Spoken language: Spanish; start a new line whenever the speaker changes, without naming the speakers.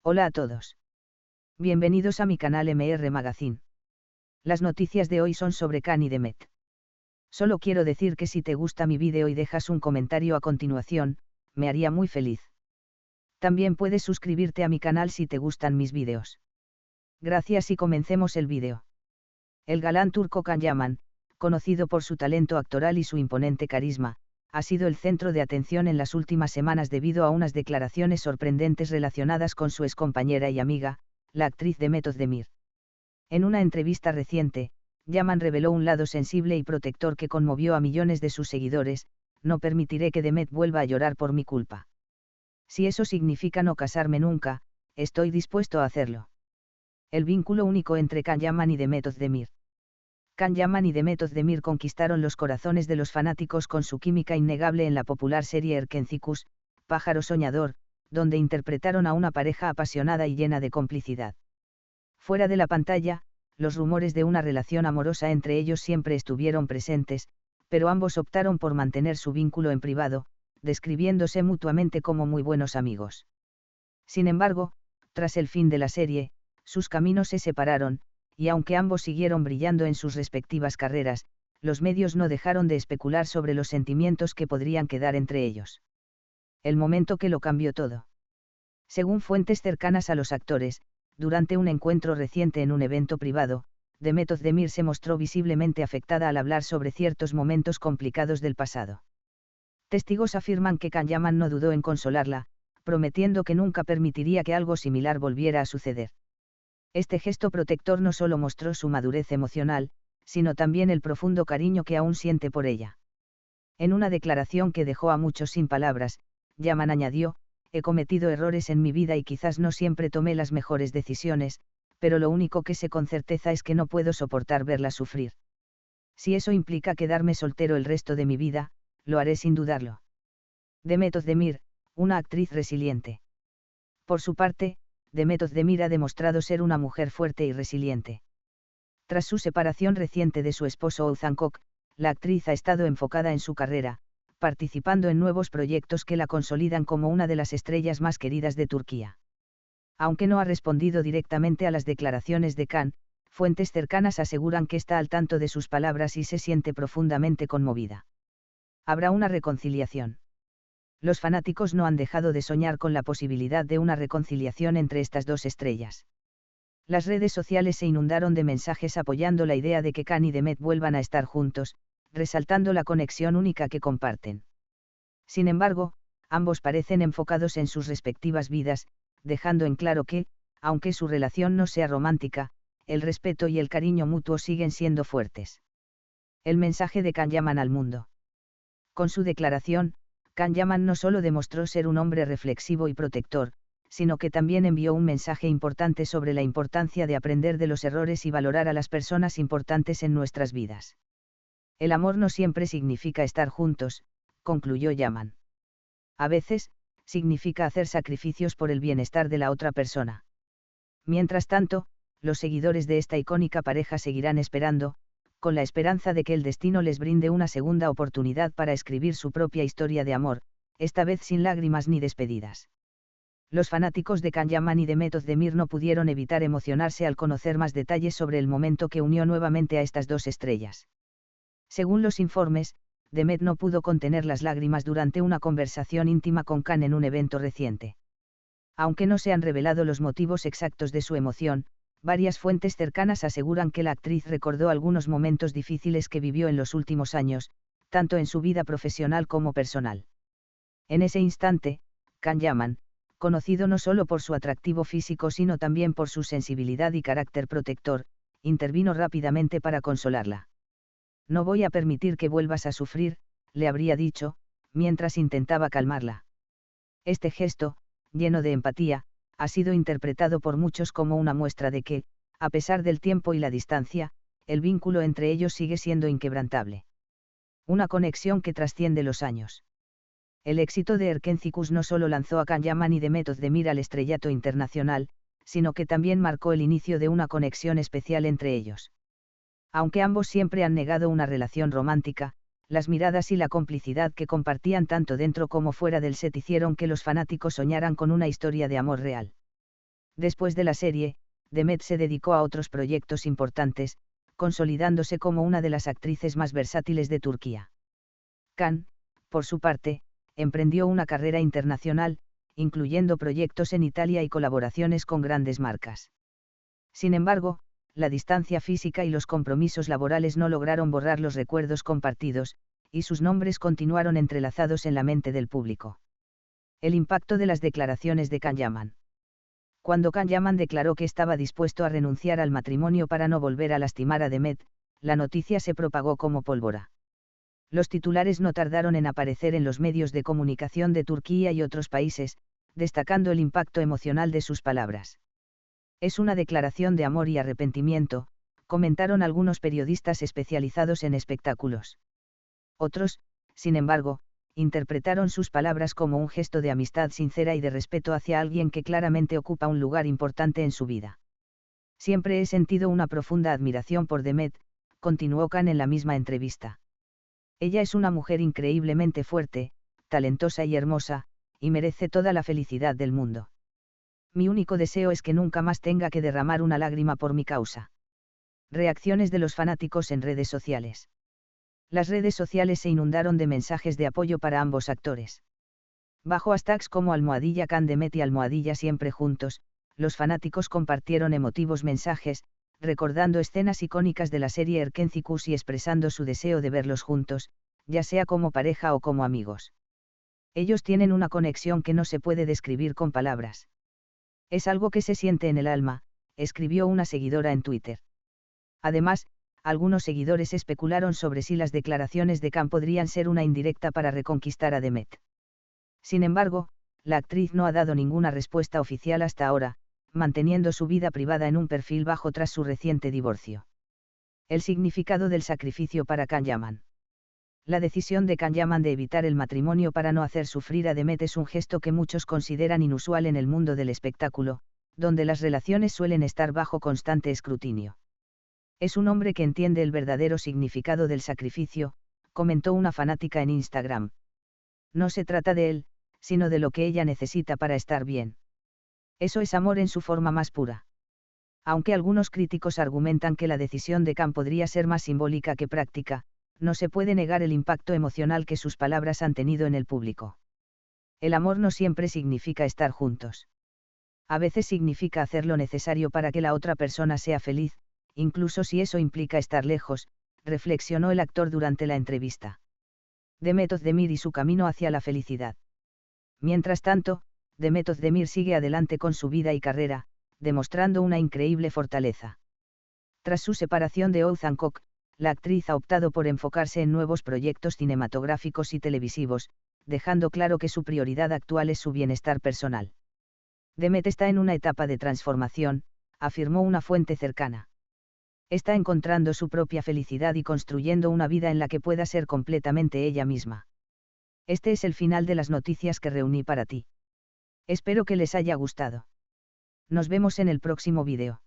Hola a todos. Bienvenidos a mi canal MR Magazine. Las noticias de hoy son sobre Khan y Demet. Solo quiero decir que si te gusta mi vídeo y dejas un comentario a continuación, me haría muy feliz. También puedes suscribirte a mi canal si te gustan mis vídeos. Gracias y comencemos el vídeo. El galán turco Can Yaman, conocido por su talento actoral y su imponente carisma, ha sido el centro de atención en las últimas semanas debido a unas declaraciones sorprendentes relacionadas con su excompañera y amiga, la actriz Demet Özdemir. En una entrevista reciente, Yaman reveló un lado sensible y protector que conmovió a millones de sus seguidores: no permitiré que Demet vuelva a llorar por mi culpa. Si eso significa no casarme nunca, estoy dispuesto a hacerlo. El vínculo único entre Can Yaman y Demet Özdemir. Can Yaman y Demet Özdemir conquistaron los corazones de los fanáticos con su química innegable en la popular serie Erkencikus, Pájaro Soñador, donde interpretaron a una pareja apasionada y llena de complicidad. Fuera de la pantalla, los rumores de una relación amorosa entre ellos siempre estuvieron presentes, pero ambos optaron por mantener su vínculo en privado, describiéndose mutuamente como muy buenos amigos. Sin embargo, tras el fin de la serie, sus caminos se separaron, y aunque ambos siguieron brillando en sus respectivas carreras, los medios no dejaron de especular sobre los sentimientos que podrían quedar entre ellos. El momento que lo cambió todo. Según fuentes cercanas a los actores, durante un encuentro reciente en un evento privado, Demet Özdemir se mostró visiblemente afectada al hablar sobre ciertos momentos complicados del pasado. Testigos afirman que Can Yaman no dudó en consolarla, prometiendo que nunca permitiría que algo similar volviera a suceder. Este gesto protector no solo mostró su madurez emocional, sino también el profundo cariño que aún siente por ella. En una declaración que dejó a muchos sin palabras, Yaman añadió: he cometido errores en mi vida y quizás no siempre tomé las mejores decisiones, pero lo único que sé con certeza es que no puedo soportar verla sufrir. Si eso implica quedarme soltero el resto de mi vida, lo haré sin dudarlo. Demet Özdemir, una actriz resiliente. Por su parte, Demet Özdemir ha demostrado ser una mujer fuerte y resiliente. Tras su separación reciente de su esposo Oğuzhan Koç, la actriz ha estado enfocada en su carrera, participando en nuevos proyectos que la consolidan como una de las estrellas más queridas de Turquía. Aunque no ha respondido directamente a las declaraciones de Can, fuentes cercanas aseguran que está al tanto de sus palabras y se siente profundamente conmovida. ¿Habrá una reconciliación? Los fanáticos no han dejado de soñar con la posibilidad de una reconciliación entre estas dos estrellas. Las redes sociales se inundaron de mensajes apoyando la idea de que Can y Demet vuelvan a estar juntos, resaltando la conexión única que comparten. Sin embargo, ambos parecen enfocados en sus respectivas vidas, dejando en claro que, aunque su relación no sea romántica, el respeto y el cariño mutuo siguen siendo fuertes. El mensaje de Can Yaman al mundo. Con su declaración, Can Yaman no solo demostró ser un hombre reflexivo y protector, sino que también envió un mensaje importante sobre la importancia de aprender de los errores y valorar a las personas importantes en nuestras vidas. El amor no siempre significa estar juntos, concluyó Yaman. A veces, significa hacer sacrificios por el bienestar de la otra persona. Mientras tanto, los seguidores de esta icónica pareja seguirán esperando, con la esperanza de que el destino les brinde una segunda oportunidad para escribir su propia historia de amor, esta vez sin lágrimas ni despedidas. Los fanáticos de Can Yaman y Demet Özdemir no pudieron evitar emocionarse al conocer más detalles sobre el momento que unió nuevamente a estas dos estrellas. Según los informes, Demet no pudo contener las lágrimas durante una conversación íntima con Can en un evento reciente. Aunque no se han revelado los motivos exactos de su emoción, varias fuentes cercanas aseguran que la actriz recordó algunos momentos difíciles que vivió en los últimos años, tanto en su vida profesional como personal. En ese instante, Can Yaman, conocido no solo por su atractivo físico sino también por su sensibilidad y carácter protector, intervino rápidamente para consolarla. No voy a permitir que vuelvas a sufrir, le habría dicho, mientras intentaba calmarla. Este gesto, lleno de empatía, ha sido interpretado por muchos como una muestra de que, a pesar del tiempo y la distancia, el vínculo entre ellos sigue siendo inquebrantable. Una conexión que trasciende los años. El éxito de Erkencikus no solo lanzó a Can Yaman y Demet Özdemir al estrellato internacional, sino que también marcó el inicio de una conexión especial entre ellos. Aunque ambos siempre han negado una relación romántica, las miradas y la complicidad que compartían tanto dentro como fuera del set hicieron que los fanáticos soñaran con una historia de amor real. Después de la serie, Demet se dedicó a otros proyectos importantes, consolidándose como una de las actrices más versátiles de Turquía. Can, por su parte, emprendió una carrera internacional, incluyendo proyectos en Italia y colaboraciones con grandes marcas. Sin embargo, la distancia física y los compromisos laborales no lograron borrar los recuerdos compartidos, y sus nombres continuaron entrelazados en la mente del público. El impacto de las declaraciones de Can Yaman. Cuando Can Yaman declaró que estaba dispuesto a renunciar al matrimonio para no volver a lastimar a Demet, la noticia se propagó como pólvora. Los titulares no tardaron en aparecer en los medios de comunicación de Turquía y otros países, destacando el impacto emocional de sus palabras. Es una declaración de amor y arrepentimiento, comentaron algunos periodistas especializados en espectáculos. Otros, sin embargo, interpretaron sus palabras como un gesto de amistad sincera y de respeto hacia alguien que claramente ocupa un lugar importante en su vida. Siempre he sentido una profunda admiración por Demet, continuó Can en la misma entrevista. Ella es una mujer increíblemente fuerte, talentosa y hermosa, y merece toda la felicidad del mundo. Mi único deseo es que nunca más tenga que derramar una lágrima por mi causa. Reacciones de los fanáticos en redes sociales. Las redes sociales se inundaron de mensajes de apoyo para ambos actores. Bajo hashtags como #Can Demet y #Siempre Juntos, los fanáticos compartieron emotivos mensajes, recordando escenas icónicas de la serie Erkencikus y expresando su deseo de verlos juntos, ya sea como pareja o como amigos. Ellos tienen una conexión que no se puede describir con palabras. Es algo que se siente en el alma, escribió una seguidora en Twitter. Además, algunos seguidores especularon sobre si las declaraciones de Can podrían ser una indirecta para reconquistar a Demet. Sin embargo, la actriz no ha dado ninguna respuesta oficial hasta ahora, manteniendo su vida privada en un perfil bajo tras su reciente divorcio. El significado del sacrificio para Can Yaman. La decisión de Can Yaman de evitar el matrimonio para no hacer sufrir a Demet es un gesto que muchos consideran inusual en el mundo del espectáculo, donde las relaciones suelen estar bajo constante escrutinio. Es un hombre que entiende el verdadero significado del sacrificio, comentó una fanática en Instagram. No se trata de él, sino de lo que ella necesita para estar bien. Eso es amor en su forma más pura. Aunque algunos críticos argumentan que la decisión de Can podría ser más simbólica que práctica, no se puede negar el impacto emocional que sus palabras han tenido en el público. El amor no siempre significa estar juntos. A veces significa hacer lo necesario para que la otra persona sea feliz, incluso si eso implica estar lejos, reflexionó el actor durante la entrevista. Demet Özdemir y su camino hacia la felicidad. Mientras tanto, Demet Özdemir sigue adelante con su vida y carrera, demostrando una increíble fortaleza. Tras su separación de Oğuzhan Koç, la actriz ha optado por enfocarse en nuevos proyectos cinematográficos y televisivos, dejando claro que su prioridad actual es su bienestar personal. Demet está en una etapa de transformación, afirmó una fuente cercana. Está encontrando su propia felicidad y construyendo una vida en la que pueda ser completamente ella misma. Este es el final de las noticias que reuní para ti. Espero que les haya gustado. Nos vemos en el próximo vídeo.